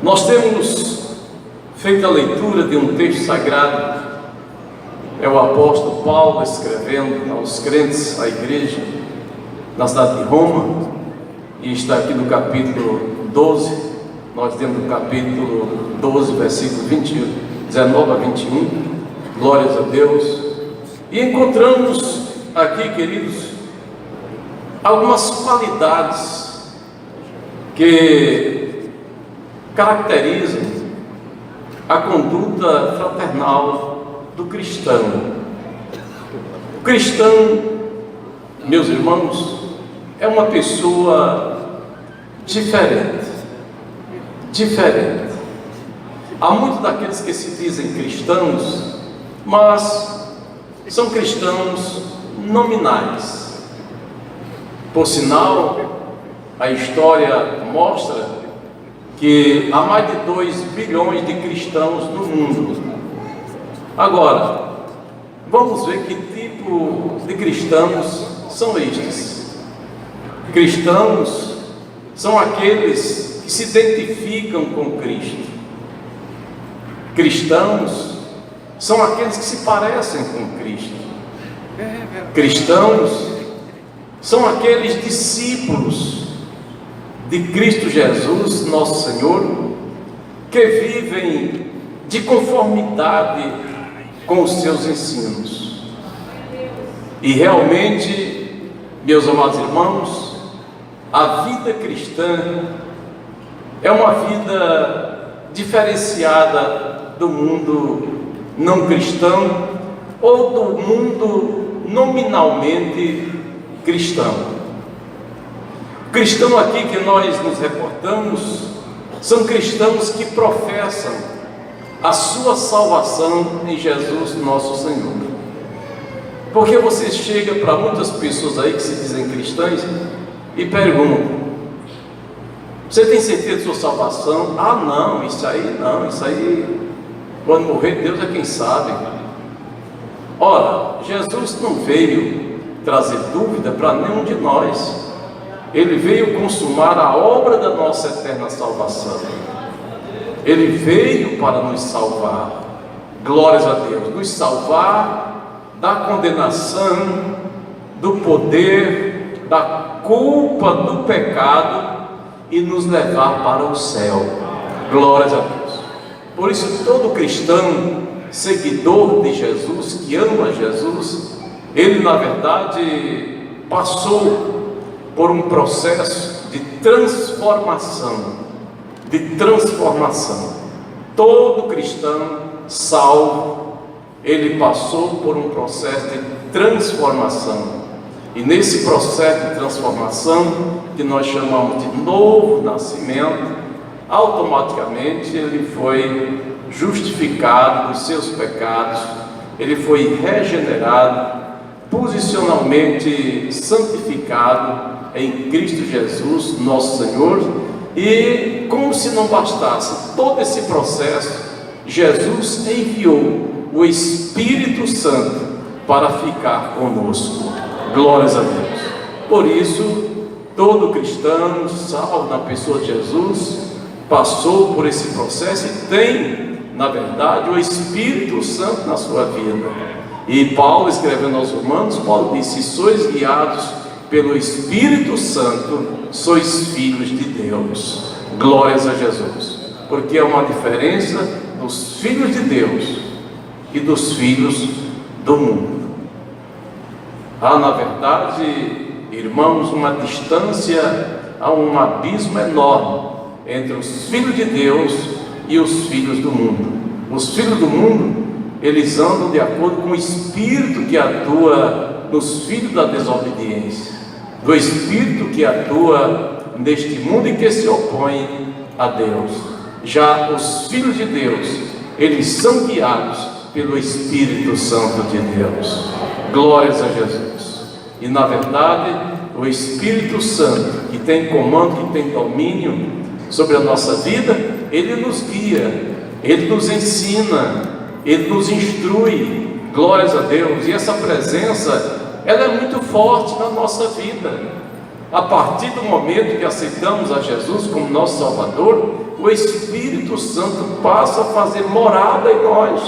Nós temos feito a leitura de um texto sagrado, é o apóstolo Paulo escrevendo aos crentes, à igreja, na cidade de Roma, e está aqui no capítulo 12, nós temos no capítulo 12, versículos 19 a 21, glórias a Deus, e encontramos aqui, queridos, algumas qualidades que caracterizam a conduta fraternal do cristão. O cristão, meus irmãos, é uma pessoa diferente. Há muitos daqueles que se dizem cristãos, mas são cristãos nominais. Por sinal, a história mostra que há mais de 2 bilhões de cristãos no mundo. Agora, vamos ver que tipo de cristãos são estes. Cristãos são aqueles que se identificam com Cristo. Cristãos são aqueles que se parecem com Cristo. Cristãos são aqueles discípulos de Cristo Jesus, nosso Senhor, que vivem de conformidade com os seus ensinos. E realmente, meus amados irmãos, a vida cristã é uma vida diferenciada do mundo não cristão ou do mundo nominalmente cristão. O cristão aqui que nós nos reportamos são cristãos que professam a sua salvação em Jesus nosso Senhor. Porque você chega para muitas pessoas aí que se dizem cristãs e pergunta: você tem certeza de sua salvação? Ah, não, isso aí, quando morrer, Deus é quem sabe. Ora, Jesus não veio trazer dúvida para nenhum de nós. Ele veio consumar a obra da nossa eterna salvação. Ele veio para nos salvar, glórias a Deus, nos salvar da condenação, do poder, da culpa do pecado e nos levar para o céu, glórias a Deus. Por isso, todo cristão, seguidor de Jesus, que ama Jesus, ele na verdade passou por um processo de transformação. Todo cristão salvo, ele passou por um processo de transformação. E nesse processo de transformação, que nós chamamos de novo nascimento, automaticamente ele foi justificado dos seus pecados, ele foi regenerado, posicionalmente santificado em Cristo Jesus, nosso Senhor. E como se não bastasse todo esse processo, Jesus enviou o Espírito Santo para ficar conosco, glórias a Deus. Por isso, todo cristão salvo na pessoa de Jesus passou por esse processo e tem, na verdade, o Espírito Santo na sua vida. E Paulo, escrevendo aos Romanos, Paulo disse: se sois guiados pelo Espírito Santo, sois filhos de Deus, glórias a Jesus. Porque é uma diferença dos filhos de Deus e dos filhos do mundo. Há, na verdade, irmãos, uma distância, há um abismo enorme entre os filhos de Deus e os filhos do mundo. Os filhos do mundo, eles andam de acordo com o espírito que atua nos filhos da desobediência, do espírito que atua neste mundo e que se opõe a Deus. Já os filhos de Deus, eles são guiados pelo Espírito Santo de Deus, glórias a Jesus. E na verdade, o Espírito Santo, que tem comando, que tem domínio sobre a nossa vida, ele nos guia, ele nos ensina, ele nos instrui, glórias a Deus. E essa presença, ela é muito forte na nossa vida. A partir do momento que aceitamos a Jesus como nosso Salvador, o Espírito Santo passa a fazer morada em nós.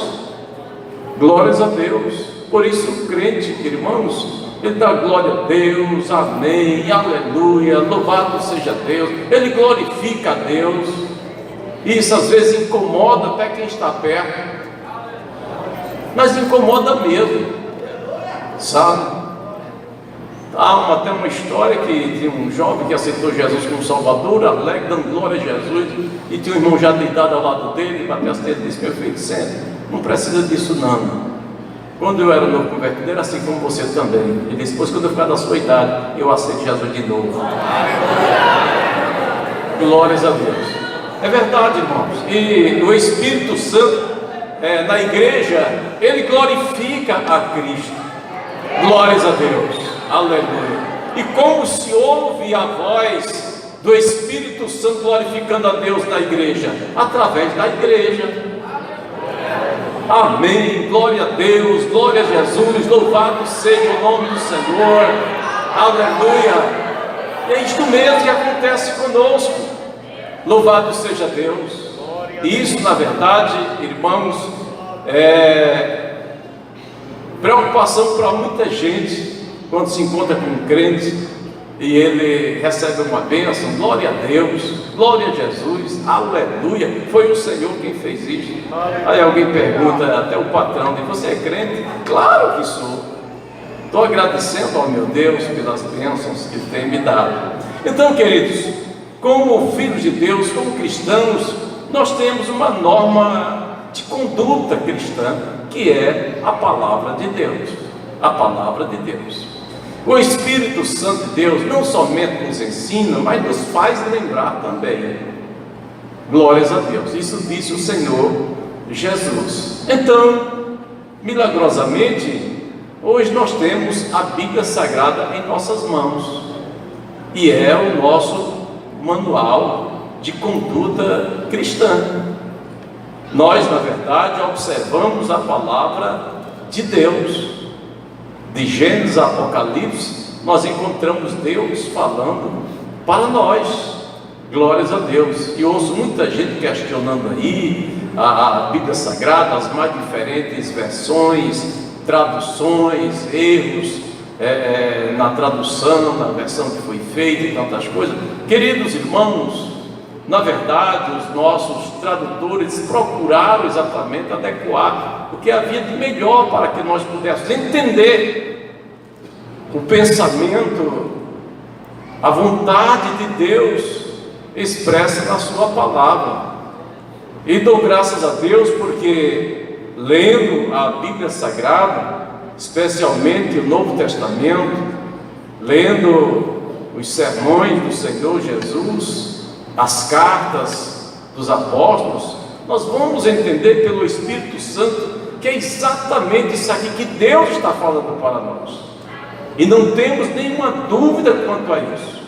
Glórias a Deus. Por isso o crente, irmãos, ele dá glória a Deus, amém, aleluia, louvado seja Deus, ele glorifica a Deus. Isso às vezes incomoda até quem está perto, mas incomoda mesmo, sabe? Tem uma história que tinha um jovem que aceitou Jesus como Salvador, alegre, dando glória a Jesus, e tinha um irmão já de idade ao lado dele, bateu as tetas e disse: meu filho, sente, não precisa disso não. Quando eu era novo convertido, era assim como você também. Ele disse: pois quando eu ficar da sua idade, eu aceito Jesus de novo. Glórias a Deus. É verdade, irmãos. E o Espírito Santo, na igreja, ele glorifica a Cristo. Glórias a Deus. Aleluia. E como se ouve a voz do Espírito Santo glorificando a Deus na igreja? Através da igreja. Amém, glória a Deus, glória a Jesus, louvado seja o nome do Senhor, aleluia. E é isto mesmo que acontece conosco, louvado seja Deus. E isso, na verdade, irmãos, é preocupação para muita gente quando se encontra com um crente e ele recebe uma bênção. Glória a Deus, glória a Jesus, aleluia, foi o Senhor quem fez isso. Aí alguém pergunta, até o patrão, diz: você é crente? Claro que sou. Estou agradecendo ao meu Deus pelas bênçãos que Ele tem me dado. Então, queridos, como filhos de Deus, como cristãos, nós temos uma norma de conduta cristã, que é a palavra de Deus. A palavra de Deus. O Espírito Santo de Deus não somente nos ensina, mas nos faz lembrar também. Glórias a Deus. Isso disse o Senhor Jesus. Então, milagrosamente, hoje nós temos a Bíblia Sagrada em nossas mãos, e é o nosso manual de conduta cristã. Nós, na verdade, observamos a palavra de Deus. De Gênesis a Apocalipse, nós encontramos Deus falando para nós. Glórias a Deus. E ouço muita gente questionando aí a Bíblia Sagrada, as mais diferentes versões, traduções, erros na tradução, na versão que foi feita e tantas coisas. Queridos irmãos, na verdade, os nossos tradutores procuraram exatamente adequar o que havia de melhor para que nós pudéssemos entender o pensamento, a vontade de Deus expressa na sua palavra. E dou graças a Deus porque, lendo a Bíblia Sagrada, especialmente o Novo Testamento, lendo os sermões do Senhor Jesus, as cartas dos apóstolos, nós vamos entender pelo Espírito Santo que é exatamente isso aqui que Deus está falando para nós, e não temos nenhuma dúvida quanto a isso.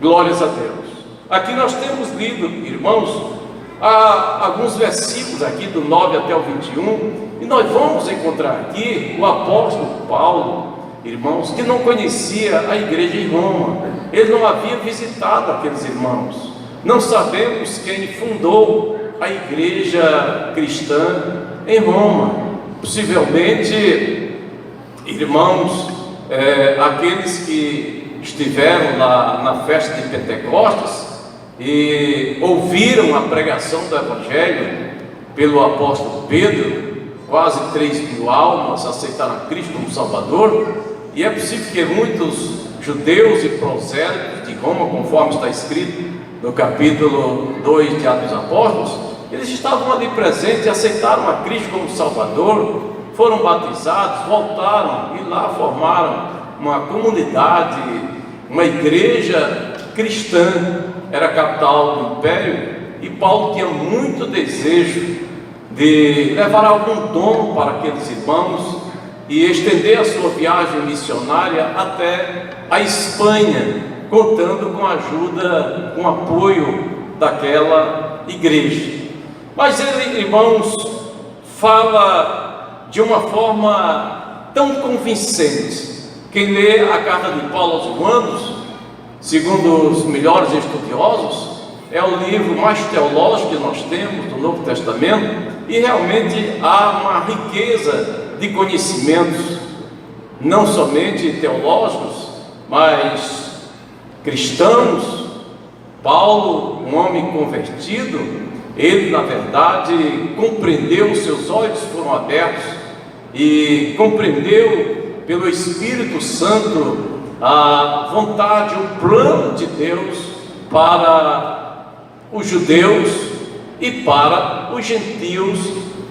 Glórias a Deus. Aqui nós temos lido, irmãos, há alguns versículos aqui do 9 até o 21, e nós vamos encontrar aqui o apóstolo Paulo, irmãos, que não conhecia a igreja em Roma. Ele não havia visitado aqueles irmãos. Não sabemos quem fundou a igreja cristã em Roma. Possivelmente, irmãos, aqueles que estiveram lá na festa de Pentecostes e ouviram a pregação do Evangelho pelo apóstolo Pedro, quase 3.000 almas aceitaram a Cristo como Salvador. E é possível que muitos judeus e prosélitos de Roma, conforme está escrito no capítulo 2 de Atos dos Apóstolos, eles estavam ali presentes e aceitaram a Cristo como Salvador, foram batizados, voltaram e lá formaram uma comunidade, uma igreja cristã. Era a capital do império, e Paulo tinha muito desejo de levar algum dom para aqueles irmãos e estender a sua viagem missionária até a Espanha, contando com a ajuda, com o apoio daquela igreja. Mas ele, irmãos, fala de uma forma tão convincente. Quem lê a carta de Paulo aos Romanos, segundo os melhores estudiosos, é o livro mais teológico que nós temos do Novo Testamento, e realmente há uma riqueza de conhecimentos, não somente teológicos, mas cristãos. Paulo, um homem convertido, ele na verdade compreendeu, seus olhos foram abertos e compreendeu pelo Espírito Santo a vontade, o plano de Deus para os judeus e para os gentios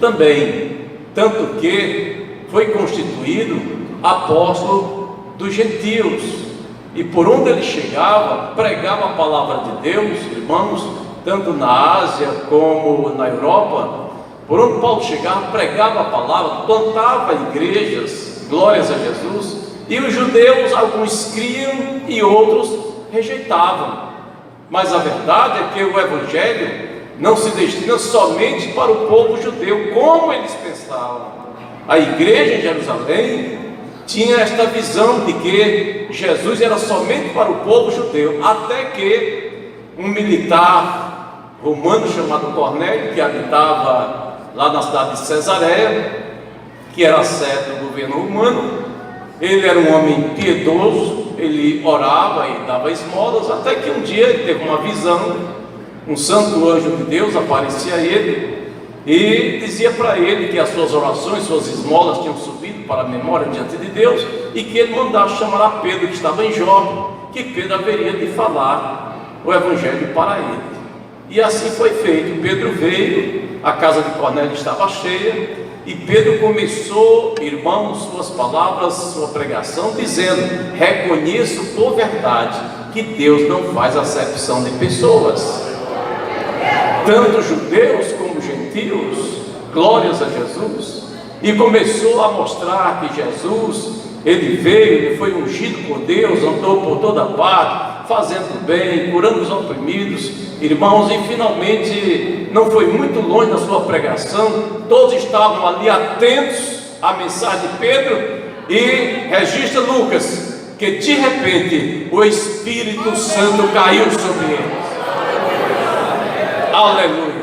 também, tanto que foi constituído apóstolo dos gentios, e por onde ele chegava, pregava a palavra de Deus, irmãos, tanto na Ásia como na Europa. Por onde Paulo chegava, pregava a palavra, plantava igrejas, glórias a Jesus, e os judeus, alguns criam e outros rejeitavam. Mas a verdade é que o Evangelho não se destina somente para o povo judeu, como eles pensavam. A igreja em Jerusalém tinha esta visão de que Jesus era somente para o povo judeu, até que um militar romano chamado Cornélio, que habitava lá na cidade de Cesareia, que era a sede do governo romano, ele era um homem piedoso, ele orava e dava esmolas, até que um dia ele teve uma visão, um santo anjo de Deus aparecia a ele e dizia para ele que as suas orações, suas esmolas tinham subido para a memória diante de Deus, e que ele mandasse chamar a Pedro, que estava em Jope, que Pedro haveria de falar o Evangelho para ele. E assim foi feito. Pedro veio, a casa de Cornélio estava cheia, e Pedro começou, irmãos, suas palavras, sua pregação, dizendo: reconheço por verdade que Deus não faz acepção de pessoas, tanto judeus como gentios, glórias a Jesus. E começou a mostrar que Jesus, ele veio, ele foi ungido por Deus, andou por toda parte, fazendo bem, curando os oprimidos, irmãos, e finalmente não foi muito longe da sua pregação, todos estavam ali atentos à mensagem de Pedro, e registra Lucas, que de repente o Espírito Santo caiu sobre eles. Aleluia!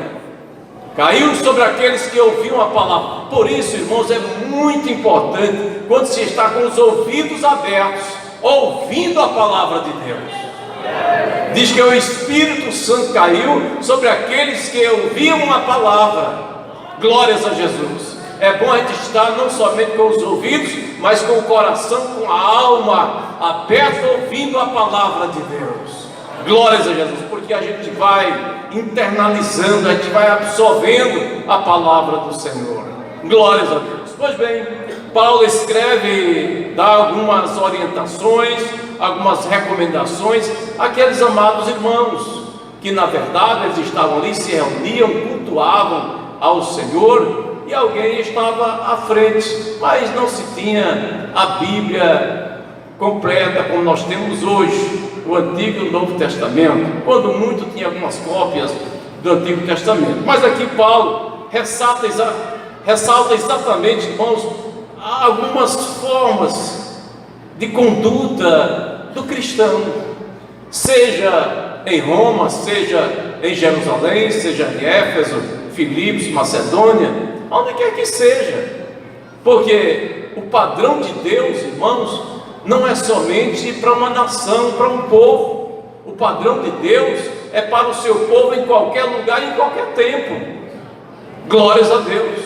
Caiu sobre aqueles que ouviam a palavra. Por isso, irmãos, é muito importante, quando se está com os ouvidos abertos, ouvindo a palavra de Deus. Diz que o Espírito Santo caiu sobre aqueles que ouviam a palavra. Glórias a Jesus. É bom a gente estar não somente com os ouvidos, mas com o coração, com a alma aberta, ouvindo a palavra de Deus. Glórias a Jesus, porque a gente vai internalizando, a gente vai absorvendo a palavra do Senhor. Glórias a Deus. Pois bem, Paulo escreve, dá algumas orientações, algumas recomendações àqueles amados irmãos, que na verdade eles estavam ali, se reuniam, cultuavam ao Senhor, e alguém estava à frente, mas não se tinha a Bíblia completa como nós temos hoje, o Antigo e o Novo Testamento, quando muito tinha algumas cópias do Antigo Testamento. Mas aqui Paulo ressalta exatamente, irmãos, algumas formas de conduta do cristão, seja em Roma, seja em Jerusalém, seja em Éfeso, Filipos, Macedônia, onde quer que seja, porque o padrão de Deus, irmãos, não é somente para uma nação, para um povo. O padrão de Deus é para o seu povo em qualquer lugar, em qualquer tempo. Glórias a Deus.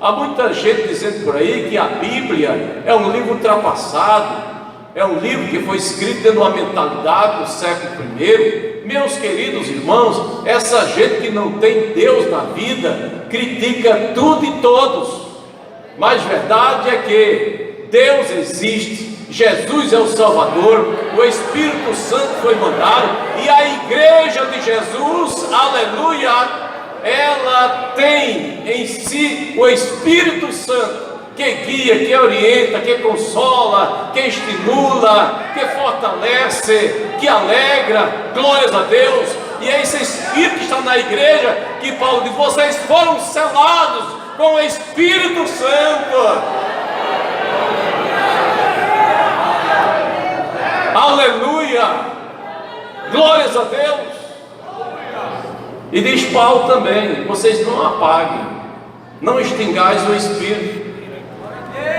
Há muita gente dizendo por aí que a Bíblia é um livro ultrapassado, é um livro que foi escrito dentro de uma mentalidade do século I. Meus queridos irmãos, essa gente que não tem Deus na vida critica tudo e todos, mas verdade é que Deus existe, Jesus é o Salvador, o Espírito Santo foi mandado, e a igreja de Jesus, aleluia, ela tem em si o Espírito Santo, que guia, que orienta, que consola, que estimula, que fortalece, que alegra. Glórias a Deus. E é esse Espírito que está na igreja que Paulo diz: vocês foram selados com o Espírito Santo. Aleluia! Glórias a Deus! E diz Paulo também: vocês não apaguem, não extingais o Espírito,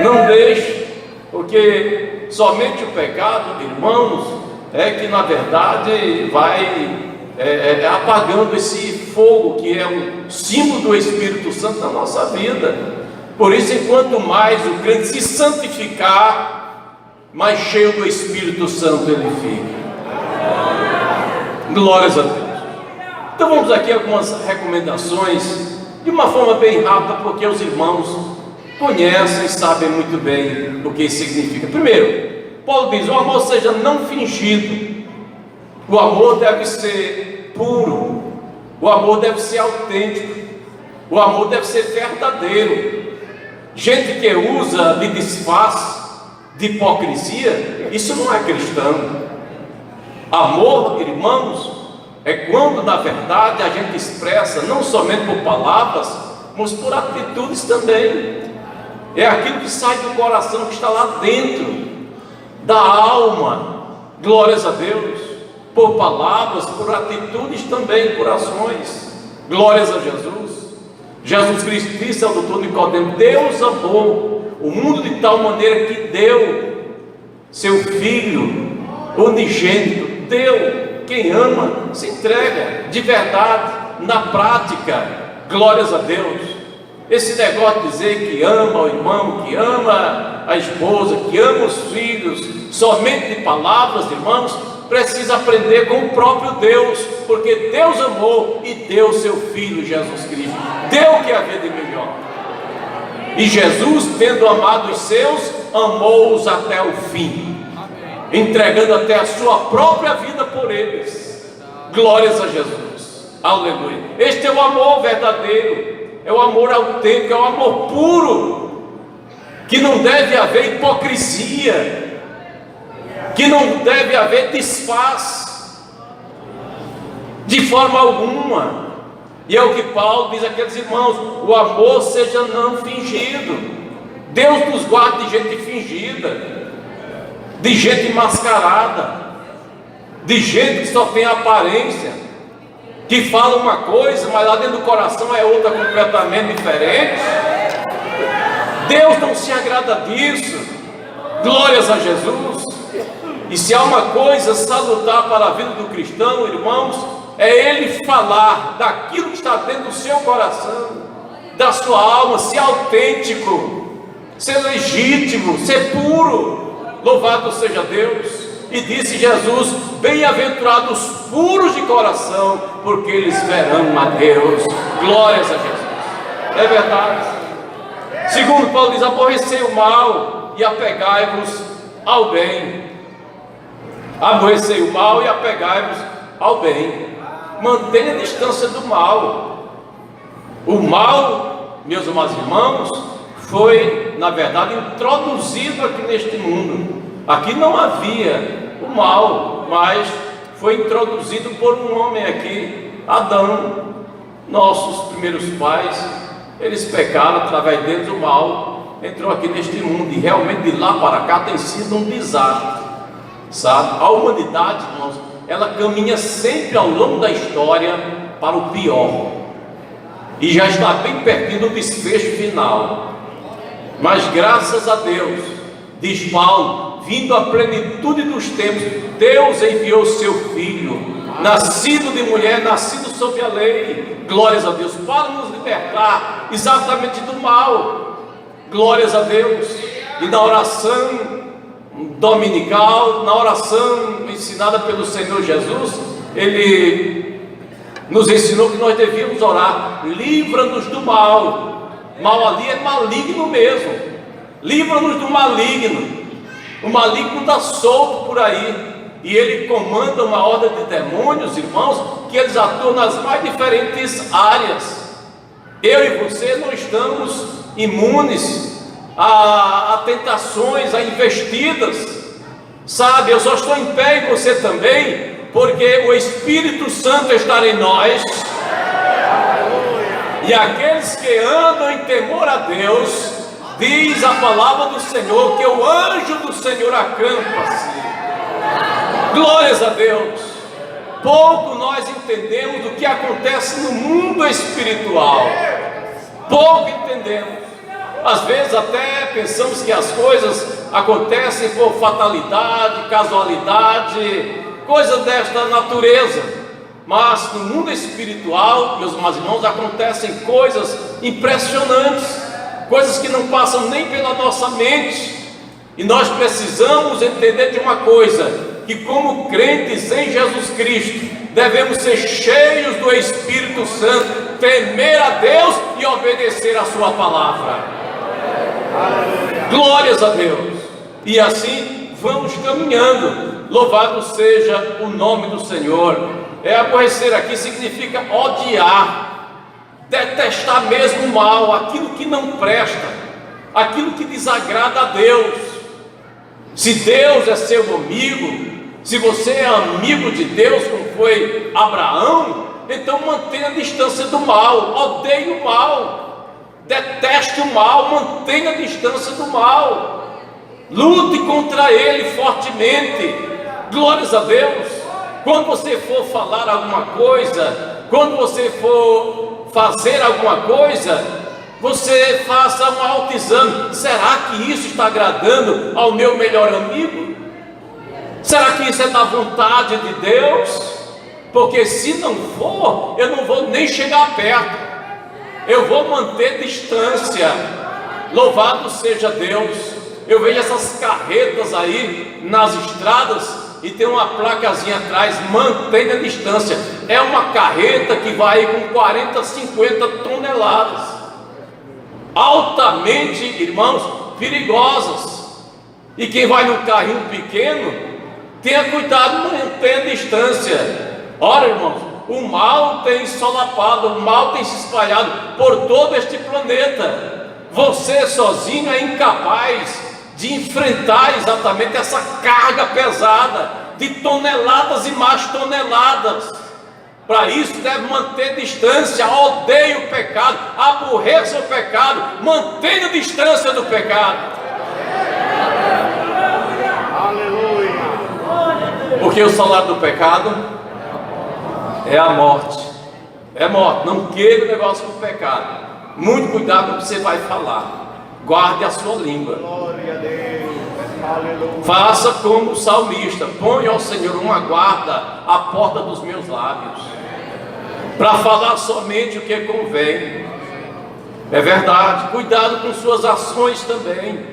não deixem, porque somente o pecado, irmãos, é que na verdade vai apagando esse fogo que é um símbolo do Espírito Santo na nossa vida. Por isso, enquanto mais o crente se santificar, mais cheio do Espírito Santo ele fica. Glórias a Deus. Então vamos aqui algumas recomendações, de uma forma bem rápida, porque os irmãos conhecem e sabem muito bem o que isso significa. Primeiro, Paulo diz: o amor seja não fingido. O amor deve ser puro, o amor deve ser autêntico, o amor deve ser verdadeiro. Gente que usa de disfarce, de hipocrisia, isso não é cristão. Amor, irmãos, é quando na verdade a gente expressa não somente por palavras, mas por atitudes também. É aquilo que sai do coração, que está lá dentro da alma. Glórias a Deus. Por palavras, por atitudes também, por ações. Glórias a Jesus. Jesus Cristo disse ao doutor Nicodemo: Deus amou o mundo de tal maneira que deu seu Filho unigênito. Deu. Quem ama se entrega de verdade, na prática. Glórias a Deus. Esse negócio de dizer que ama o irmão, que ama a esposa, que ama os filhos, somente de palavras, irmãos, precisa aprender com o próprio Deus, porque Deus amou e deu seu Filho Jesus Cristo, deu o que havia de melhor. E Jesus, tendo amado os seus, amou-os até o fim, entregando até a sua própria vida por eles. Glórias a Jesus. Aleluia. Este é o amor verdadeiro, é o amor autêntico, é o amor puro, que não deve haver hipocrisia, que não deve haver disfarce, de forma alguma. E é o que Paulo diz àqueles irmãos: o amor seja não fingido. Deus nos guarda de gente fingida, de gente mascarada, de gente que só tem aparência, que fala uma coisa, mas lá dentro do coração é outra completamente diferente. Deus não se agrada disso. Glórias a Jesus. E se há uma coisa salutar para a vida do cristão, irmãos, é ele falar daquilo que está dentro do seu coração, da sua alma, ser autêntico, ser legítimo, ser puro. Louvado seja Deus. E disse Jesus: bem-aventurados os puros de coração, porque eles verão a Deus. Glórias a Jesus. É verdade. Segundo, Paulo diz: aborrecei o mal e apegai-vos ao bem. Aborrecei o mal e apegai-vos ao bem. Mantenha a distância do mal. O mal, meus amados irmãos, foi, na verdade, introduzido aqui neste mundo. Aqui não havia o mal, mas foi introduzido por um homem aqui, Adão. Nossos primeiros pais, eles pecaram através deles, o mal entrou aqui neste mundo, e realmente de lá para cá tem sido um desastre, sabe? A humanidade, irmãos, ela caminha sempre ao longo da história para o pior, e já está bem pertinho do desfecho final. Mas graças a Deus, diz Paulo, vindo à plenitude dos tempos, Deus enviou seu Filho, nascido de mulher, nascido sob a lei. Glórias a Deus, para nos libertar exatamente do mal. Glórias a Deus. E na oração dominical, na oração ensinada pelo Senhor Jesus, Ele nos ensinou que nós devíamos orar: livra-nos do mal. Mal ali é maligno mesmo. Livra-nos do maligno. O maligno está solto por aí, e ele comanda uma horda de demônios, irmãos, que eles atuam nas mais diferentes áreas. Eu e você não estamos imunes a tentações, a investidas, sabe? Eu só estou em pé, e você também, porque o Espírito Santo está em nós. E aqueles que andam em temor a Deus, diz a palavra do Senhor, que o anjo do Senhor acampa-se. Glórias a Deus. Pouco nós entendemos do que acontece no mundo espiritual. Pouco entendemos. Às vezes até pensamos que as coisas acontecem por fatalidade, casualidade, coisa desta natureza. Mas no mundo espiritual, meus irmãos, acontecem coisas impressionantes, coisas que não passam nem pela nossa mente. E nós precisamos entender de uma coisa, que como crentes em Jesus Cristo, devemos ser cheios do Espírito Santo, temer a Deus e obedecer a sua palavra. Glórias a Deus. E assim vamos caminhando. Louvado seja o nome do Senhor. Aborrecer aqui significa odiar, detestar mesmo o mal, aquilo que não presta, aquilo que desagrada a Deus. Se Deus é seu amigo, se você é amigo de Deus, como foi Abraão, então mantenha a distância do mal, odeie o mal, deteste o mal, mantenha a distância do mal, lute contra ele fortemente. Glórias a Deus. Quando você for falar alguma coisa, quando você for fazer alguma coisa, você faça um autoexame. Será que isso está agradando ao meu melhor amigo? Será que isso é da vontade de Deus? Porque se não for, eu não vou nem chegar perto, eu vou manter distância. Louvado seja Deus. Eu vejo essas carretas aí nas estradas e tem uma placazinha atrás, mantenha a distância. É uma carreta que vai com 40, 50 toneladas, altamente, irmãos, perigosas. E quem vai num carrinho pequeno, tenha cuidado, mantenha a distância. Ora, irmãos, o mal tem solapado, o mal tem se espalhado por todo este planeta. Você sozinho é incapaz de enfrentar exatamente essa carga pesada de toneladas e mais toneladas. Para isso deve manter distância, odeie o pecado, aborreça o pecado, mantenha a distância do pecado. Aleluia. Porque o salário do pecado é a morte. É morte. Não queira o negócio com o pecado. Muito cuidado com o que você vai falar. Guarde a sua língua. Glória a Deus. Aleluia. Faça como o salmista: ponha ao Senhor uma guarda à porta dos meus lábios, para falar somente o que convém. É verdade. Cuidado com suas ações também.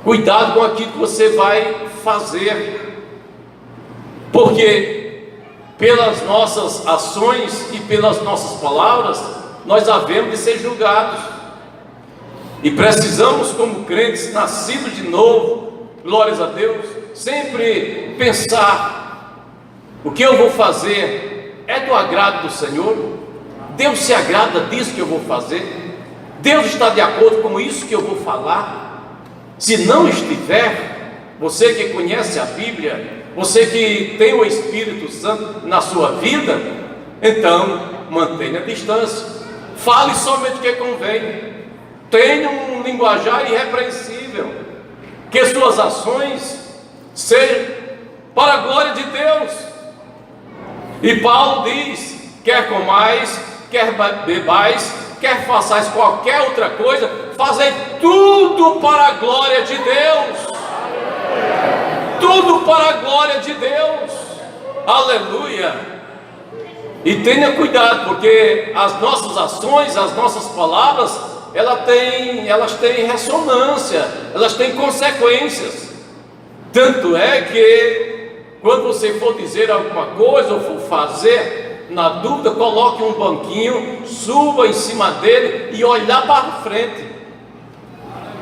Cuidado com aquilo que você vai fazer, porque pelas nossas ações e pelas nossas palavras nós havemos de ser julgados. E precisamos, como crentes nascidos de novo, glórias a Deus, sempre pensar: o que eu vou fazer é do agrado do Senhor? Deus se agrada disso que eu vou fazer? Deus está de acordo com isso que eu vou falar? Se não estiver, você que conhece a Bíblia, você que tem o Espírito Santo na sua vida, então mantenha a distância, fale somente o que convém. Tenha um linguajar irrepreensível, que suas ações sejam para a glória de Deus. E Paulo diz: quer comais, quer bebais, quer façais qualquer outra coisa, fazei tudo para a glória de Deus. Tudo para a glória de Deus. Aleluia. E tenha cuidado, porque as nossas ações, as nossas palavras, elas têm ressonância, elas têm consequências. Tanto é que quando você for dizer alguma coisa ou for fazer, na dúvida, coloque um banquinho, suba em cima dele e olhar para frente,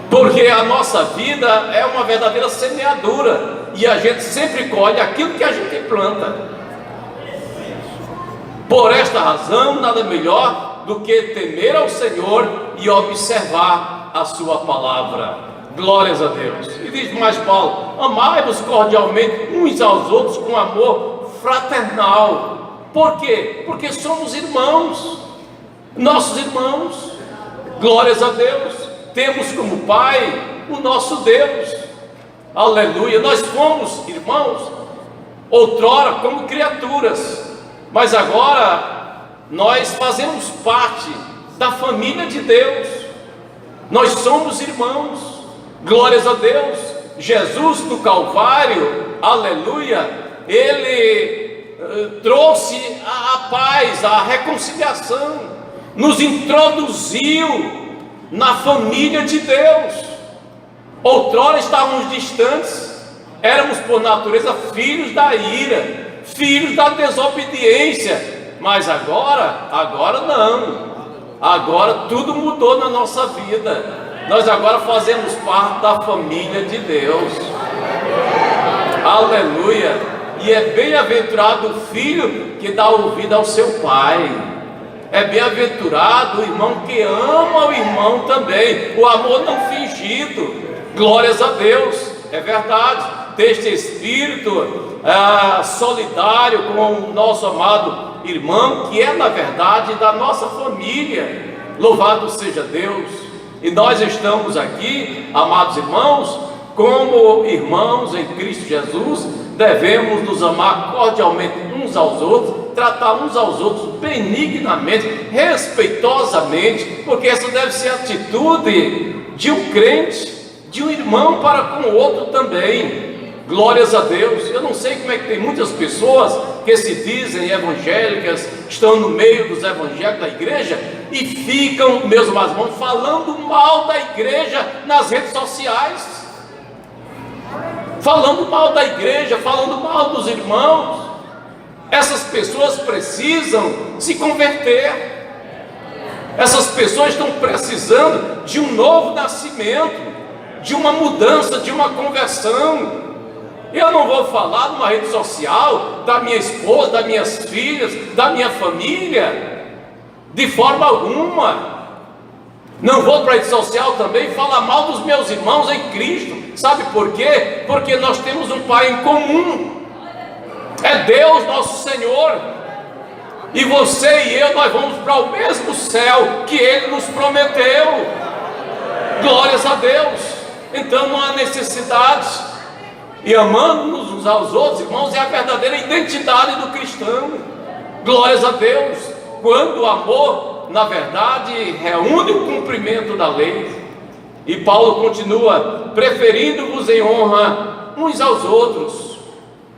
porque a nossa vida é uma verdadeira semeadura e a gente sempre colhe aquilo que a gente planta. Por esta razão, nada melhor do que temer ao Senhor e observar a sua palavra. Glórias a Deus. E diz mais Paulo: amai-vos cordialmente uns aos outros com amor fraternal. Por quê? Porque somos irmãos, nossos irmãos. Glórias a Deus. Temos como Pai o nosso Deus. Aleluia. Nós fomos, irmãos, outrora como criaturas, mas agora nós fazemos parte da família de Deus, nós somos irmãos, glórias a Deus. Jesus do Calvário, aleluia, Ele trouxe a paz, a reconciliação, nos introduziu na família de Deus. Outrora estávamos distantes, éramos por natureza filhos da ira, filhos da desobediência, mas agora não, agora tudo mudou na nossa vida, nós agora fazemos parte da família de Deus, aleluia, e é bem-aventurado o filho que dá ouvido ao seu pai, é bem-aventurado o irmão que ama o irmão também, o amor não fingido, glórias a Deus, é verdade, deste espírito solidário com o nosso amado irmão, que é na verdade da nossa família, louvado seja Deus. E nós estamos aqui, amados irmãos, como irmãos em Cristo Jesus, devemos nos amar cordialmente uns aos outros, tratar uns aos outros benignamente, respeitosamente, porque essa deve ser a atitude de um crente, de um irmão para com o outro também. Glórias a Deus. Eu não sei como é que tem muitas pessoas que se dizem evangélicas, estão no meio dos evangélicos da igreja e ficam, meus irmãos, falando mal da igreja nas redes sociais, falando mal da igreja, falando mal dos irmãos. Essas pessoas precisam se converter, essas pessoas estão precisando de um novo nascimento, de uma mudança, de uma conversão. Eu não vou falar numa rede social da minha esposa, das minhas filhas, da minha família, de forma alguma. Não vou para a rede social também falar mal dos meus irmãos em Cristo. Sabe por quê? Porque nós temos um Pai em comum, é Deus nosso Senhor, e você e eu, nós vamos para o mesmo céu que Ele nos prometeu, glórias a Deus. Então não há necessidade. E amando-nos uns aos outros, irmãos, é a verdadeira identidade do cristão, glórias a Deus, quando o amor, na verdade, reúne o cumprimento da lei. E Paulo continua: preferindo-vos em honra uns aos outros,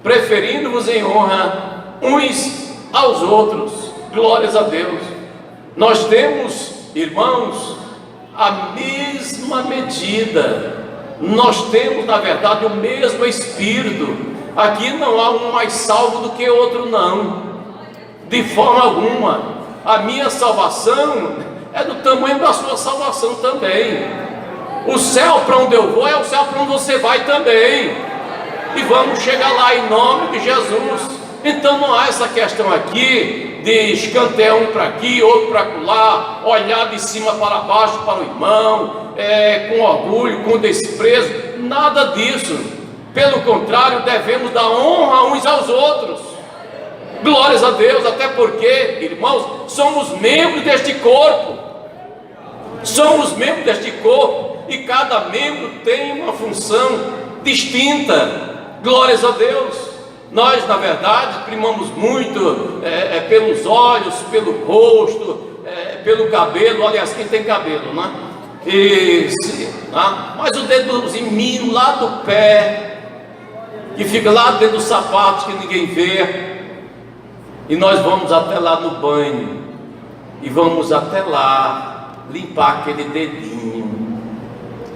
preferindo-vos em honra uns aos outros, glórias a Deus. Nós temos, irmãos, a mesma medida, nós temos na verdade o mesmo Espírito. Aqui não há um mais salvo do que outro, não, de forma alguma. A minha salvação é do tamanho da sua salvação também. O céu para onde eu vou é o céu para onde você vai também, e vamos chegar lá em nome de Jesus. Então não há essa questão aqui de escantear um para aqui, outro para lá, olhar de cima para baixo para o irmão, com orgulho, com desprezo, nada disso. Pelo contrário, devemos dar honra uns aos outros, glórias a Deus, até porque, irmãos, somos membros deste corpo, somos membros deste corpo, e cada membro tem uma função distinta, glórias a Deus. Nós, na verdade, primamos muito pelos olhos, pelo rosto, pelo cabelo. Aliás, quem tem cabelo, né? Mas o dedozinho mínimo lá do pé, que fica lá dentro do sapato, que ninguém vê, e nós vamos até lá no banho, e vamos até lá limpar aquele dedinho.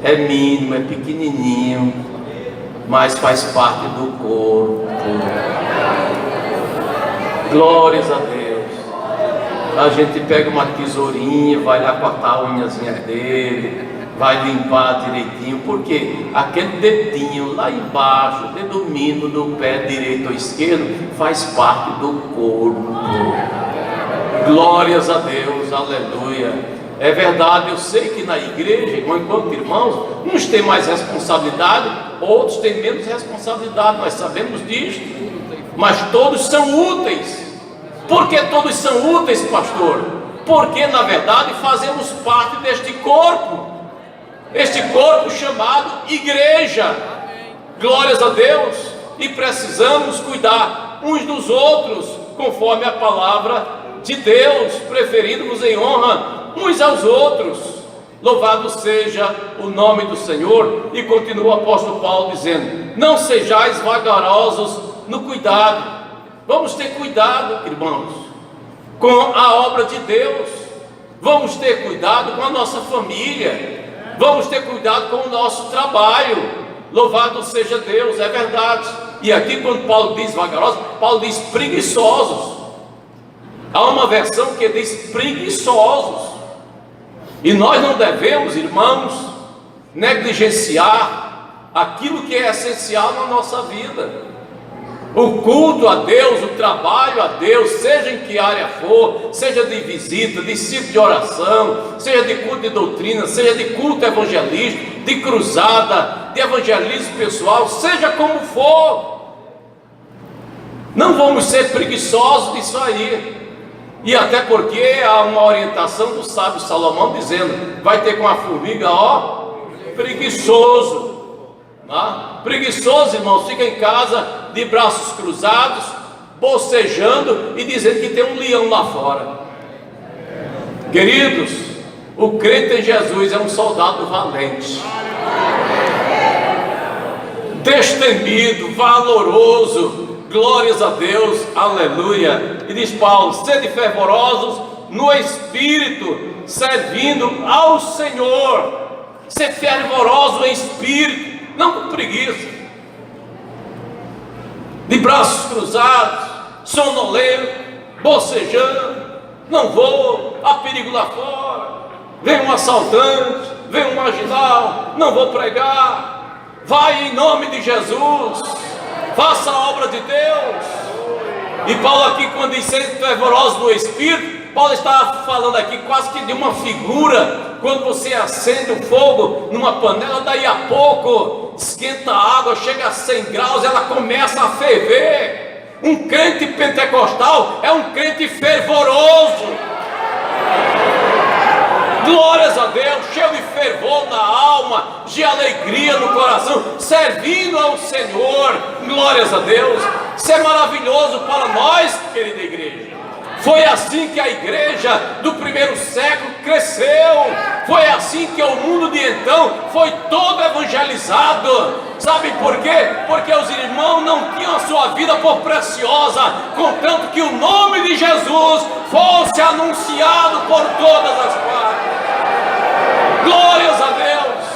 É mínimo, é pequenininho, mas faz parte do corpo. Glórias a Deus. A gente pega uma tesourinha, vai lá cortar a unhazinha dele, vai limpar direitinho, porque aquele dedinho lá embaixo, o dedo mínimo do pé direito ou esquerdo, faz parte do corpo. Glórias a Deus, aleluia. É verdade, eu sei que na igreja, enquanto irmãos, uns têm mais responsabilidade, outros têm menos responsabilidade, nós sabemos disso, mas todos são úteis. Por que todos são úteis, pastor? Porque na verdade fazemos parte deste corpo, este corpo chamado igreja, glórias a Deus. e precisamos cuidar uns dos outros, conforme a palavra de Deus, preferindo-nos em honra uns aos outros. Louvado seja o nome do Senhor. E continua o apóstolo Paulo dizendo: não sejais vagarosos no cuidado. Vamos ter cuidado, irmãos, com a obra de Deus. Vamos ter cuidado com a nossa família. Vamos ter cuidado com o nosso trabalho. Louvado seja Deus, é verdade. E aqui, quando Paulo diz vagarosos, Paulo diz preguiçosos. Há uma versão que diz preguiçosos. E nós não devemos, irmãos, negligenciar aquilo que é essencial na nossa vida. O culto a Deus, o trabalho a Deus, seja em que área for, seja de visita, de ciclo de oração, seja de culto de doutrina, seja de culto evangelístico, de cruzada, de evangelismo pessoal, seja como for. Não vamos ser preguiçosos disso aí. E até porque há uma orientação do sábio Salomão dizendo: vai ter com a formiga, ó, preguiçoso. Preguiçoso, irmãos, fica em casa de braços cruzados, bocejando e dizendo que tem um leão lá fora. Queridos, o crente em Jesus é um soldado valente, destemido, valoroso. Glórias a Deus, aleluia. E diz Paulo: sede fervorosos no espírito, servindo ao Senhor. Ser fervoroso em espírito, não com preguiça, de braços cruzados, sonolento, bocejando. Não vou, há perigo lá fora, vem um assaltante, vem um marginal, não vou pregar. Vai em nome de Jesus, faça a obra de Deus. E Paulo aqui, quando diz ser fervoroso no espírito, Paulo está falando aqui quase que de uma figura. Quando você acende o fogo numa panela, daí a pouco esquenta a água, chega a 100 graus, ela começa a ferver. Um crente pentecostal é um crente fervoroso. Glórias a Deus, cheio de fervor na alma, de alegria no coração, servindo ao Senhor. Glórias a Deus. Isso é maravilhoso para nós, querida igreja. Foi assim que a igreja do primeiro século cresceu. Foi assim que o mundo de então foi todo evangelizado. Sabe por quê? Porque os irmãos não tinham a sua vida por preciosa, contanto que o nome de Jesus fosse anunciado por todas as partes. Glórias a Deus.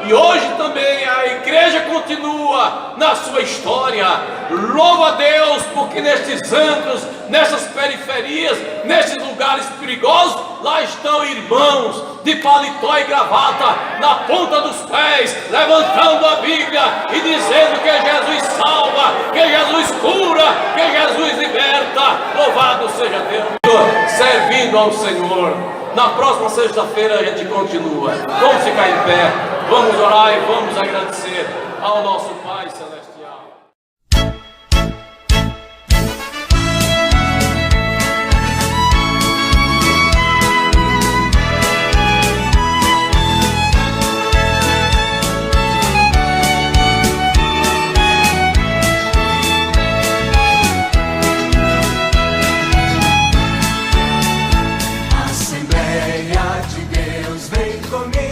E hoje também a igreja continua na sua história. Louva a Deus, porque nestes antros, nessas periferias, nesses lugares perigosos, lá estão irmãos de paletó e gravata, na ponta dos pés, levantando a Bíblia e dizendo que Jesus salva, que Jesus cura, que Jesus liberta. Louvado seja Deus, servindo ao Senhor. Na próxima sexta-feira a gente continua. Vamos ficar em pé, vamos orar e vamos agradecer ao nosso Pai Celestial. Assembleia de Deus, vem comigo.